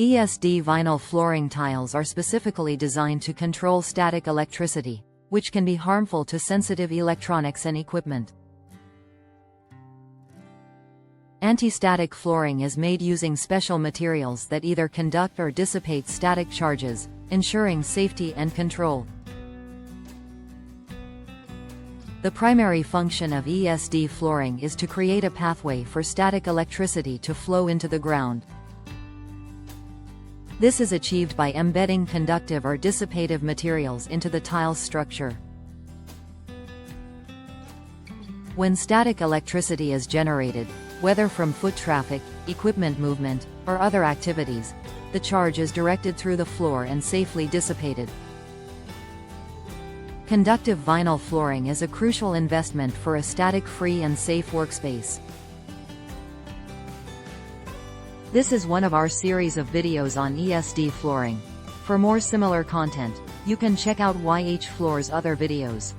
ESD vinyl flooring tiles are specifically designed to control static electricity, which can be harmful to sensitive electronics and equipment. Antistatic flooring is made using special materials that either conduct or dissipate static charges, ensuring safety and control. The primary function of ESD flooring is to create a pathway for static electricity to flow into the ground. This is achieved by embedding conductive or dissipative materials into the tile's structure. When static electricity is generated, whether from foot traffic, equipment movement, or other activities, the charge is directed through the floor and safely dissipated. Conductive vinyl flooring is a crucial investment for a static-free and safe workspace. This is one of our series of videos on ESD flooring. For more similar content, you can check out Y.H.F's other videos.